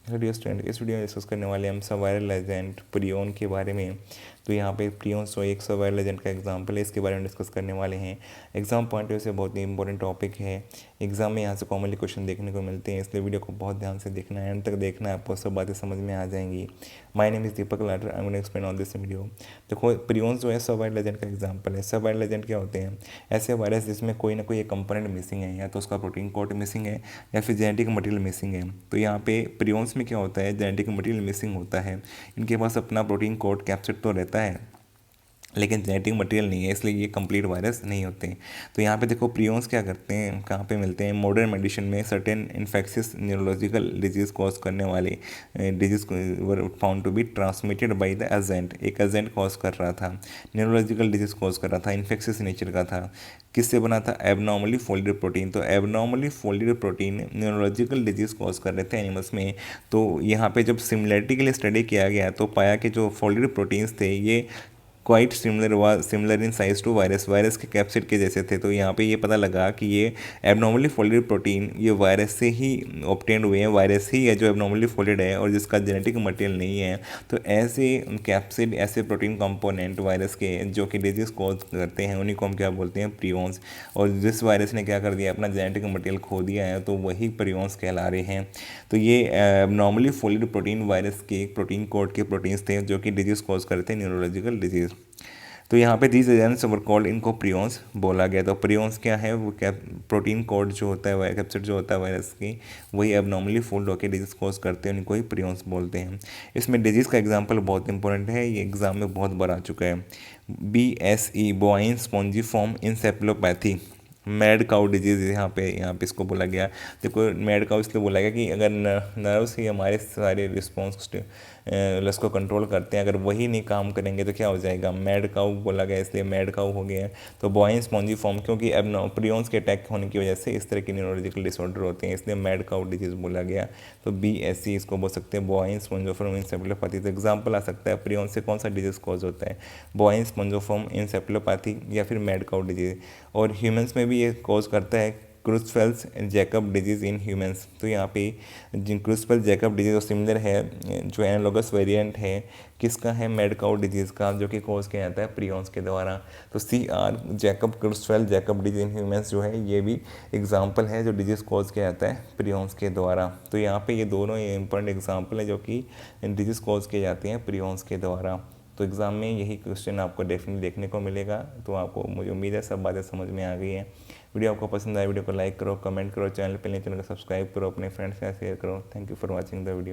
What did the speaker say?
Hello student, इस video में discuss करने वाले हम सब वायरल एजेंट प्रियोन के बारे में। तो यहाँ पे प्रियोन जो एक सब वायरल एजेंट का एग्जांपल है, इसके बारे में डिस्कस करने वाले हैं। एग्जाम पॉइंट ऑफ व्यू से बहुत ही इंपॉर्टेंट टॉपिक है। एग्जाम में यहाँ से कॉमनली क्वेश्चन देखने को मिलते हैं, इसलिए वीडियो को बहुत ध्यान से देखना है, एंड तक देखना है, आपको सब बातें समझ में आ जाएंगी। माय नेम इज़ दीपक लाटर, I am going to explain on this video. देखो, प्रियोन जो है सब वायरल एजेंट का एग्जाम्पल है। सब वायरल एजेंट क्या होते हैं? ऐसे वायरस जिसमें कोई ना कोई एक कंपोनेंट मिसिंग है, या तो उसका प्रोटीन कोड मिसिंग है या फिर जेनेटिक मटेरियल मिसिंग है। तो यहाँ पे प्रियोन्स में क्या होता है, जेनेटिक मटेरियल मिसिंग होता है। इनके पास अपना प्रोटीन कोड कैप्सिड तो रहता है, लेकिन जेनेटिक मटेरियल नहीं है, इसलिए ये कंप्लीट वायरस नहीं होते। तो यहाँ पे देखो, प्रियोन्स क्या करते हैं, कहाँ पे मिलते हैं? मॉडर्न मेडिसिन में certain infectious neurological disease cause करने वाले diseases were found to be transmitted by the agent. एक एजेंट कॉज कर रहा था, न्यूरोलॉजिकल डिजीज़ कॉज कर रहा था, इन्फेक्शियस नेचर का था। किससे बना था? Abnormally folded protein. तो abnormally folded protein neurological disease cause कर रहे थे एनिमल्स में। तो यहाँ पे जब सिमिलरिटी के लिए स्टडी किया गया तो पाया कि जो फोल्डेड प्रोटीन्स थे ये quite similar in size to virus के कैप्सिड के जैसे थे। तो यहाँ पे ये पता लगा कि ये एबनॉर्मली फोल्डेड प्रोटीन ये वायरस से ही ऑब्टेंड हुए हैं, वायरस ही है जो एबनॉर्मली फोल्डेड है और जिसका जेनेटिक मटेरियल नहीं है। तो ऐसे कैप्सिड, ऐसे प्रोटीन कंपोनेंट वायरस के जो कि डिजीज कॉज करते हैं, उन्हीं को हम क्या बोलते हैं? प्रियोन्स। और जिस वायरस ने क्या कर दिया, अपना जेनेटिक मटेरियल खो दिया है, तो वही प्रियोन्स कहला रहे हैं। तो ये एबनॉर्मली फोल्डेड प्रोटीन वायरस के प्रोटीन कोड के प्रोटीन्स थे जो कि डिजीज कॉज करते हैं, न्यूरोलॉजिकल डिजीज। तो यहाँ पे दीज एजेंट्स वर कॉल्ड, इनको प्रियोन्स बोला गया। तो प्रियोन्स क्या है? वो क्या प्रोटीन कोड जो होता है, कैप्सिड जो होता है वायरस की, वही एबनॉर्मली फोल्ड होकर डिजीज कॉज करते हैं, उनको ही प्रियोन्स बोलते हैं। इसमें डिजीज़ का एग्जाम्पल बहुत इंपॉर्टेंट है, ये एग्जाम में बहुत बार आ चुका है। BSE, bovine spongiform encephalopathy, mad cow disease. यहाँ पे इसको बोला गया। देखो, मैड काउ इसलिए बोला गया कि अगर नर्व्स ही हमारे सारे रिस्पॉन्स उसको कंट्रोल करते हैं, अगर वही नहीं काम करेंगे तो क्या हो जाएगा? मैड काउ बोला गया, इसलिए मैड काउ हो गया है। तो बॉइन स्पॉन्जिफॉर्म, क्योंकि अब प्रियोन्स के अटैक होने की वजह से इस तरह के न्यूरोलॉजिकल डिसऑर्डर होते हैं, इसलिए मैड काउ डिजीज़ बोला गया। तो BSE इसको बोल सकते हैं, बॉइन स्पॉन्जिफॉर्म इंसेप्लोपैथी। तो एग्जाम्पल आ सकता है, प्रियोन से कौन सा डिजीज़ कॉज होता है? बॉइन स्पॉन्जिफॉर्म इंसेप्लोपैथी या फिर मैड काउ डिजीज़। और ह्यूमंस में भी ये कॉज करता है क्रूसफेल्स जैकब डिजीज़ इन ह्यूमंस। तो यहाँ पे जिन क्रूसफेल्स जैकब डिजीज़ और सिमिलर है, जो एनालोगस वेरिएंट है किसका है? मैड काउ डिजीज़ का, जो कि कॉज किया जाता है प्रियोन्स के द्वारा। तो CR Jakob Creutzfeldt Jakob disease in humans जो है, ये भी एग्जाम्पल है जो डिजीज़ कॉज किया जाता है प्रियोन्स के द्वारा। तो यहाँ पे ये दोनों इंपॉर्टेंट एग्जाम्पल है जो कि डिजीज़ कॉज किए जाते हैं प्रियोन्स के द्वारा। तो एग्ज़ाम में यही क्वेश्चन आपको डेफिनेटली देखने को मिलेगा। तो आपको, मुझे उम्मीद है, सब बातें समझ में आ गई हैं। वीडियो आपको पसंद आए, वीडियो को लाइक करो, कमेंट करो, चैनल पे नहीं चैनल को सब्सक्राइब करो, अपने फ्रेंड्स के साथ शेयर करो। Thank you for watching the video.